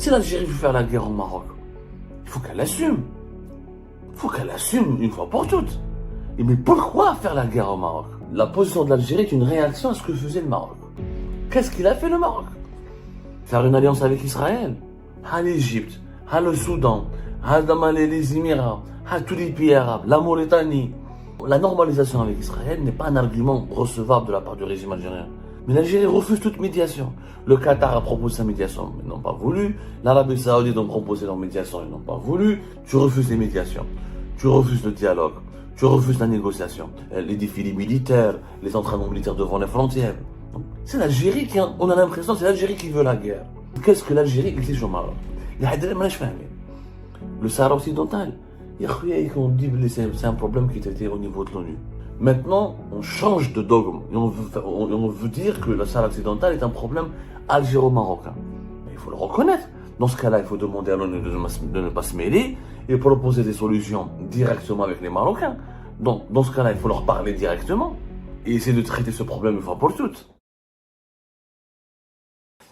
Si l'Algérie veut faire la guerre au Maroc, il faut qu'elle assume. Il faut qu'elle assume une fois pour toutes. Et mais pourquoi faire la guerre au Maroc? La position de l'Algérie est une réaction à ce que faisait le Maroc. Qu'est-ce qu'il a fait le Maroc? Faire une alliance avec Israël, à l'Égypte, à le Soudan, à les Émirats, à tous les pays arabes, la Mauritanie. La normalisation avec Israël n'est pas un argument recevable de la part du régime algérien. Mais l'Algérie refuse toute médiation. Le Qatar a proposé sa médiation, mais ils n'ont pas voulu. L'Arabie Saoudite a proposé leur médiation, ils n'ont pas voulu. Tu refuses les médiations. Tu refuses le dialogue. Tu refuses la négociation. Les défilés militaires, les entraînements militaires devant les frontières. C'est l'Algérie qui, on a l'impression que c'est l'Algérie qui veut la guerre. Qu'est-ce que l'Algérie exige au Maroc? Le Sahara occidental, c'est un problème qui était au niveau de l'ONU. Maintenant, on change de dogme et on veut dire que le Sahara occidental est un problème algéro-marocain. Mais il faut le reconnaître. Dans ce cas-là, il faut demander à l'ONU de ne pas se mêler et proposer des solutions directement avec les Marocains. Donc, dans ce cas-là, il faut leur parler directement et essayer de traiter ce problème une fois pour toutes.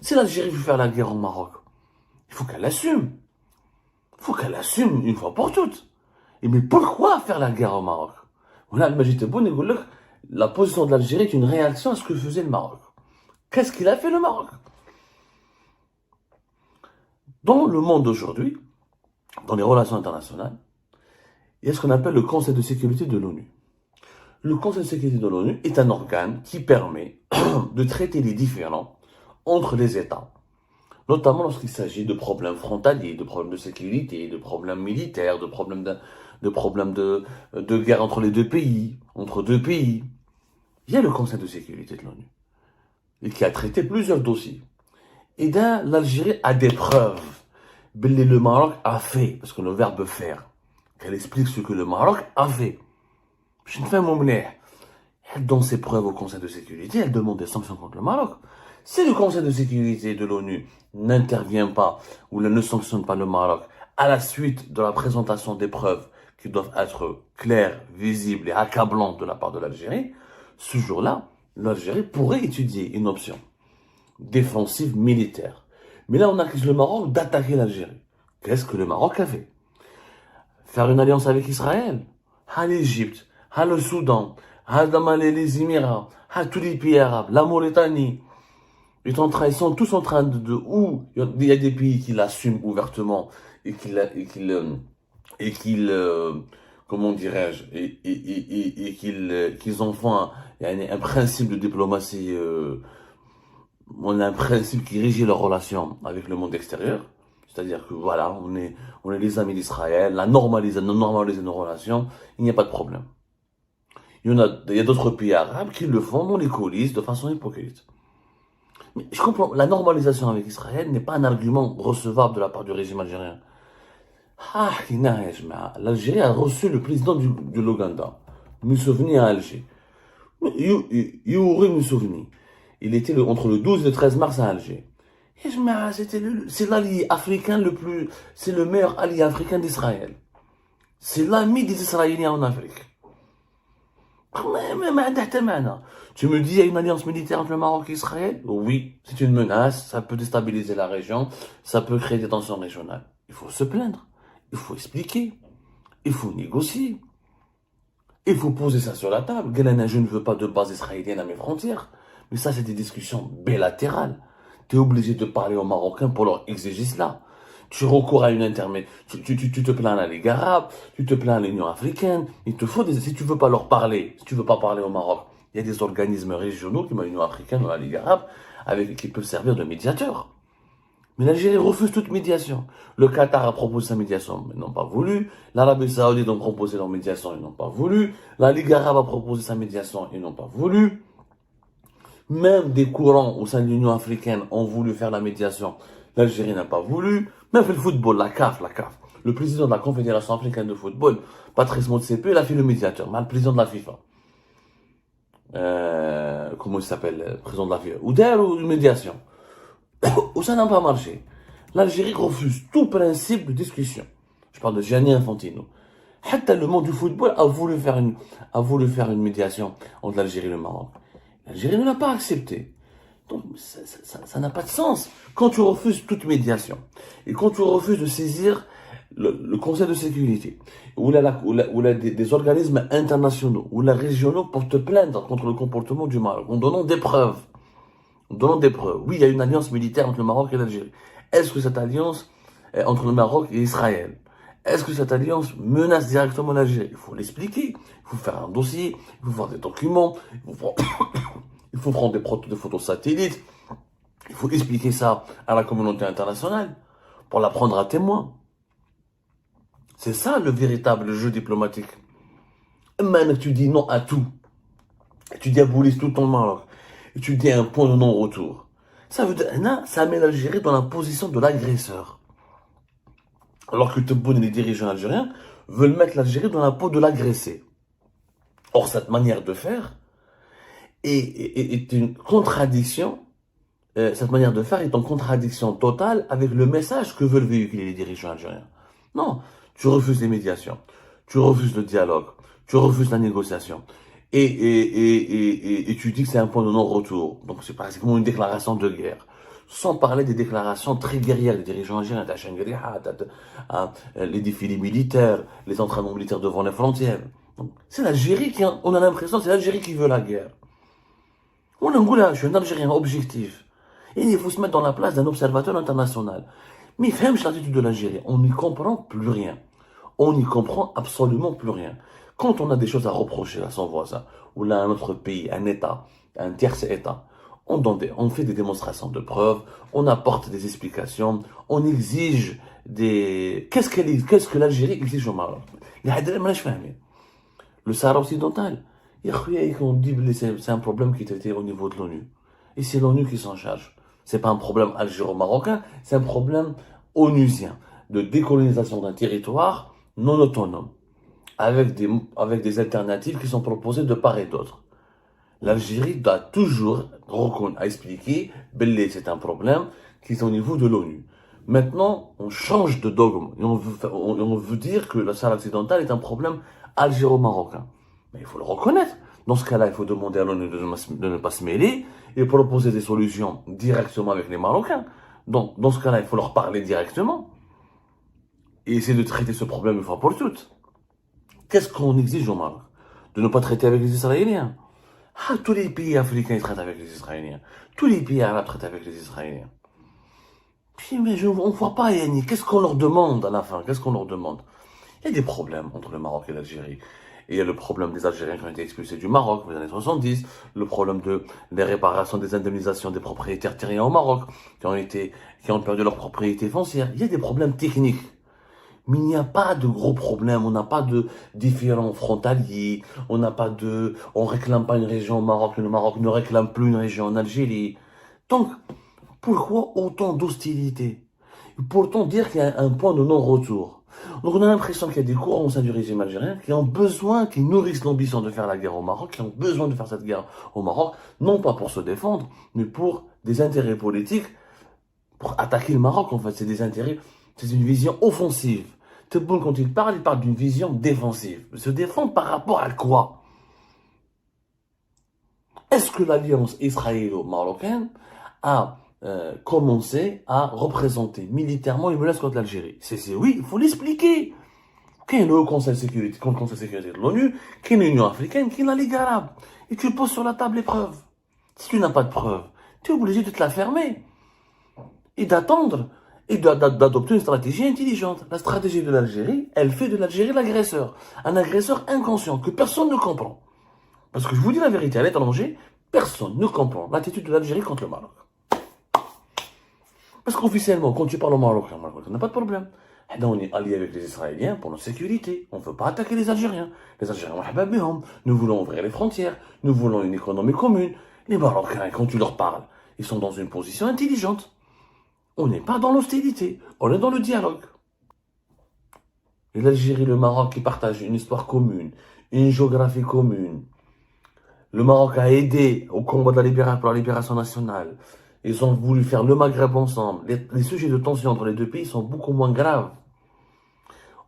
Si l'Algérie veut faire la guerre au Maroc, il faut qu'elle assume. Il faut qu'elle assume une fois pour toutes. Et mais pourquoi faire la guerre au Maroc? Voilà, le Majid Tebboune, il dit la position de l'Algérie est une réaction à ce que faisait le Maroc. Qu'est-ce qu'il a fait le Maroc? Dans le monde d'aujourd'hui, dans les relations internationales, il y a ce qu'on appelle le Conseil de sécurité de l'ONU. Le Conseil de sécurité de l'ONU est un organe qui permet de traiter les différends entre les États, notamment lorsqu'il s'agit de problèmes frontaliers, de problèmes de sécurité, de problèmes militaires, de problèmes de guerre entre les deux pays, entre deux pays. Il y a le Conseil de sécurité de l'ONU, et qui a traité plusieurs dossiers. Et là, l'Algérie a des preuves. Le Maroc a fait, parce que le verbe faire, qu'elle explique ce que le Maroc a fait. Je ne fais mon monnais. Elle donne ses preuves au Conseil de sécurité, elle demande des sanctions contre le Maroc. Si le Conseil de sécurité de l'ONU n'intervient pas ou ne sanctionne pas le Maroc à la suite de la présentation des preuves qui doivent être claires, visibles et accablantes de la part de l'Algérie, ce jour-là, l'Algérie pourrait étudier une option défensive militaire. Mais là, on accuse le Maroc d'attaquer l'Algérie. Qu'est-ce que le Maroc a fait? Faire une alliance avec Israël, à l'Égypte, à le Soudan, à les Émirats, à tous les pays arabes, la Mauritanie. Ils sont tous en train où il y a des pays qui l'assument ouvertement et comment dirais-je, qu'ils en font un principe de diplomatie, on a un principe qui régit leurs relations avec le monde extérieur. C'est-à-dire que voilà, on est les amis d'Israël, on a normalisé nos relations, il n'y a pas de problème. Il y a d'autres pays arabes qui le font dans les coulisses de façon hypocrite. Mais je comprends, la normalisation avec Israël n'est pas un argument recevable de la part du régime algérien. L'Algérie a reçu le président de l'Ouganda, Museveni à Alger. Youri Museveni. Il était entre le 12 et le 13 mars à Alger. C'est l'allié africain c'est le meilleur allié africain d'Israël. C'est l'ami des Israéliens en Afrique. Tu me dis, il y a une alliance militaire entre le Maroc et Israël? Oui, c'est une menace, ça peut déstabiliser la région, ça peut créer des tensions régionales. Il faut se plaindre, il faut expliquer, il faut négocier. Il faut poser ça sur la table. Je ne veux pas de base israélienne à mes frontières. Mais ça, c'est des discussions bilatérales. Tu es obligé de parler aux Marocains pour leur exiger cela. Tu recours à une intermédiaire, tu te plains à la Ligue arabe, tu te plains à l'Union africaine. Il te faut si tu veux pas leur parler, si tu veux pas parler au Maroc, il y a des organismes régionaux comme l'Union africaine ou la Ligue arabe qui peuvent servir de médiateurs. Mais l'Algérie refuse toute médiation. Le Qatar a proposé sa médiation, mais ils n'ont pas voulu. L'Arabie Saoudite a proposé leur médiation, ils n'ont pas voulu. La Ligue arabe a proposé sa médiation, ils n'ont pas voulu. Même des courants au sein de l'Union africaine ont voulu faire la médiation. L'Algérie n'a pas voulu. Même le football, la CAF. Le président de la Confédération africaine de football, Patrice Motsepe, il a fait le médiateur. Mais le président de la FIFA. Comment il s'appelle, le président de la FIFA? Ou une médiation. Où ça n'a pas marché. L'Algérie refuse tout principe de discussion. Je parle de Gianni Infantino. Le monde du football a voulu faire une médiation entre l'Algérie et le Maroc. L'Algérie ne l'a pas accepté. Donc, ça n'a pas de sens. Quand tu refuses toute médiation, et quand tu refuses de saisir le Conseil de sécurité, ou des organismes internationaux, ou la régionaux pour te plaindre contre le comportement du Maroc, en donnant des preuves, oui, il y a une alliance militaire entre le Maroc et l'Algérie. Est-ce que cette alliance est entre le Maroc et Israël? Est-ce que cette alliance menace directement l'Algérie? Il faut l'expliquer, il faut faire un dossier, il faut faire des documents, il faut prendre des photos satellites, il faut expliquer ça à la communauté internationale pour la prendre à témoin. C'est ça le véritable jeu diplomatique. Maintenant, tu dis non à tout. Tu diabolises tout ton Maroc. Et tu dis un point de non-retour. Ça veut dire, là, ça met l'Algérie dans la position de l'agresseur. Alors que Tebboune et les dirigeants algériens veulent mettre l'Algérie dans la peau de l'agressé. Or, cette manière de faire est une contradiction. Cette manière de faire est en contradiction totale avec le message que veulent véhiculer les dirigeants algériens. Non, tu refuses les médiations, tu refuses le dialogue, tu refuses la négociation, et tu dis que c'est un point de non-retour. Donc c'est pratiquement une déclaration de guerre. Sans parler des déclarations très guerrières des dirigeants algériens, les défilés militaires, les entraînements militaires devant les frontières. C'est l'Algérie on a l'impression que c'est l'Algérie qui veut la guerre. On a je suis un Algérien objectif. Et il faut se mettre dans la place d'un observateur international. Mais même l'attitude de l'Algérie, on n'y comprend plus rien. On n'y comprend absolument plus rien. Quand on a des choses à reprocher à son voisin, ou là à un autre pays, un État, un tierce État, on fait des démonstrations de preuves, on apporte des explications, on exige des... Qu'est-ce que l'Algérie exige au Maroc? Le Sahara occidental, on dit que c'est un problème qui était au niveau de l'ONU. Et c'est l'ONU qui s'en charge. C'est pas un problème algéro-marocain, c'est un problème onusien de décolonisation d'un territoire non autonome, avec des alternatives qui sont proposées de part et d'autre. L'Algérie doit toujours expliquer que c'est un problème qui est au niveau de l'ONU. Maintenant, on change de dogme et on veut dire que le Sahara occidental est un problème algéro-marocain. Mais il faut le reconnaître. Dans ce cas-là, il faut demander à l'ONU de ne pas se mêler et proposer des solutions directement avec les Marocains. Donc, dans ce cas-là, il faut leur parler directement et essayer de traiter ce problème une fois pour toutes. Qu'est-ce qu'on exige au Maroc? De ne pas traiter avec les Israéliens. Ah, tous les pays africains ils traitent avec les Israéliens. Tous les pays arabes traitent avec les Israéliens. Puis, mais on ne voit pas, Yannick. Qu'est-ce qu'on leur demande à la fin? Qu'est-ce qu'on leur demande? Il y a des problèmes entre le Maroc et l'Algérie. Et il y a le problème des Algériens qui ont été expulsés du Maroc dans les années 70, le problème des réparations des indemnisations des propriétaires terriens au Maroc, qui ont perdu leur propriété foncière. Il y a des problèmes techniques. Mais il n'y a pas de gros problèmes, on n'a pas de différends frontaliers, on réclame pas une région au Maroc, le Maroc ne réclame plus une région en Algérie. Donc, pourquoi autant d'hostilité? Pourtant dire qu'il y a un point de non-retour. Donc on a l'impression qu'il y a des courants au sein du régime algérien qui nourrissent l'ambition de faire la guerre au Maroc, qui ont besoin de faire cette guerre au Maroc, non pas pour se défendre, mais pour des intérêts politiques, pour attaquer le Maroc en fait, c'est une vision offensive. Tebboune, quand il parle d'une vision défensive. Se défendre par rapport à quoi? Est-ce que l'alliance israélo-marocaine a commencé à représenter militairement une menace contre l'Algérie? C'est oui, il faut l'expliquer. Qu'il y a le Conseil de sécurité, de l'ONU, qu'il y a l'Union africaine, qu'il y a la Ligue arabe. Et tu poses sur la table les preuves. Si tu n'as pas de preuves, tu es obligé de te la fermer. Et d'attendre. Et d'adopter une stratégie intelligente. La stratégie de l'Algérie, elle fait de l'Algérie l'agresseur. Un agresseur inconscient que personne ne comprend. Parce que je vous dis la vérité, à l'étranger, personne ne comprend l'attitude de l'Algérie contre le Maroc. Parce qu'officiellement, quand tu parles au Marocain, on n'a pas de problème. On est alliés avec les Israéliens pour notre sécurité. On ne veut pas attaquer les Algériens. Les Algériens, nous voulons ouvrir les frontières. Nous voulons une économie commune. Les Marocains, quand tu leur parles, ils sont dans une position intelligente. On n'est pas dans l'hostilité. On est dans le dialogue. Et l'Algérie et le Maroc qui partagent une histoire commune, une géographie commune. Le Maroc a aidé au combat pour la libération nationale. Ils ont voulu faire le Maghreb ensemble. Les sujets de tension entre les deux pays sont beaucoup moins graves.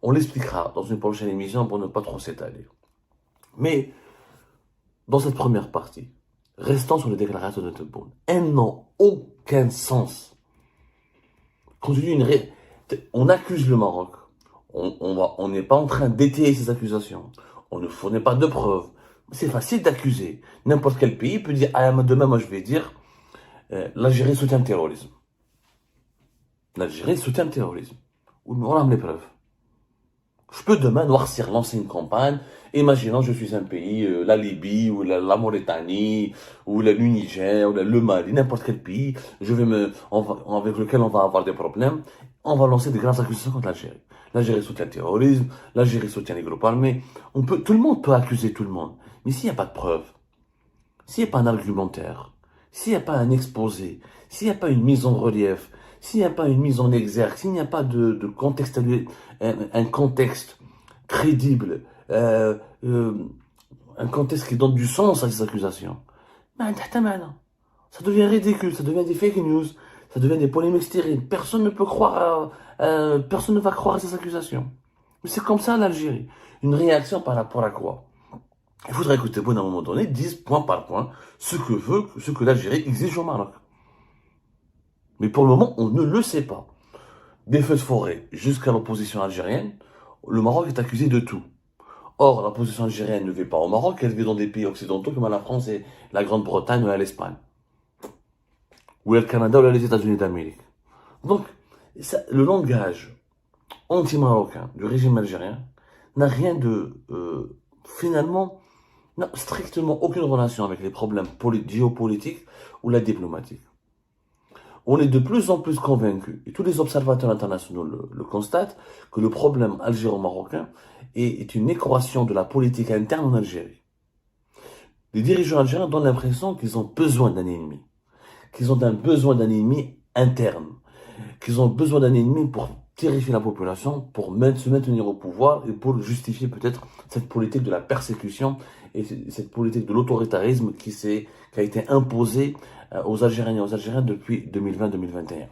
On l'expliquera dans une prochaine émission pour ne pas trop s'étaler. Mais, dans cette première partie, Restons sur les déclarations de Tebboune. Elles n'ont aucun sens. Quand je dis on accuse le Maroc. On n'est pas en train d'étayer ces accusations. On ne fournit pas de preuves. C'est facile d'accuser. N'importe quel pays peut dire, ah, demain, moi, je vais dire, l'Algérie soutient le terrorisme. L'Algérie soutient le terrorisme. On a les preuves. Je peux demain noircir, lancer une campagne. Imaginons, je suis un pays, la Libye, ou la Mauritanie, ou le Niger, ou le Mali, n'importe quel pays, avec lequel on va avoir des problèmes. On va lancer des graves accusations contre l'Algérie. L'Algérie soutient le terrorisme, l'Algérie soutient les groupes armés. Tout le monde peut accuser tout le monde. Mais s'il n'y a pas de preuves, s'il n'y a pas un argumentaire, s'il n'y a pas un exposé, s'il n'y a pas une mise en relief, s'il n'y a pas une mise en exergue, s'il n'y a pas de contexte, un contexte crédible, un contexte qui donne du sens à ces accusations, ça devient ridicule, ça devient des fake news, ça devient des polémiques stériles. Personne ne peut croire, personne ne va croire à ces accusations. Mais c'est comme ça l'Algérie. Une réaction par rapport à quoi? Il faudrait que Tebboune, à un moment donné, dise point par point ce que l'Algérie exige au Maroc. Mais pour le moment, on ne le sait pas. Des feux de forêt jusqu'à l'opposition algérienne, le Maroc est accusé de tout. Or, l'opposition algérienne ne vit pas au Maroc, elle vit dans des pays occidentaux comme la France et la Grande-Bretagne ou l'Espagne. Ou le Canada ou les États-Unis d'Amérique. Donc, le langage anti-marocain du régime algérien n'a rien de... finalement, n'a strictement aucune relation avec les problèmes géopolitiques ou la diplomatique. On est de plus en plus convaincus, et tous les observateurs internationaux le constatent, que le problème algéro-marocain est une équation de la politique interne en Algérie. Les dirigeants algériens donnent l'impression qu'ils ont besoin d'un ennemi, qu'ils ont besoin d'un ennemi interne, qu'ils ont besoin d'un ennemi pour terrifier la population, pour se maintenir au pouvoir et pour justifier peut-être cette politique de la persécution et cette politique de l'autoritarisme qui a été imposée aux Algériens et aux Algériens depuis 2020-2021.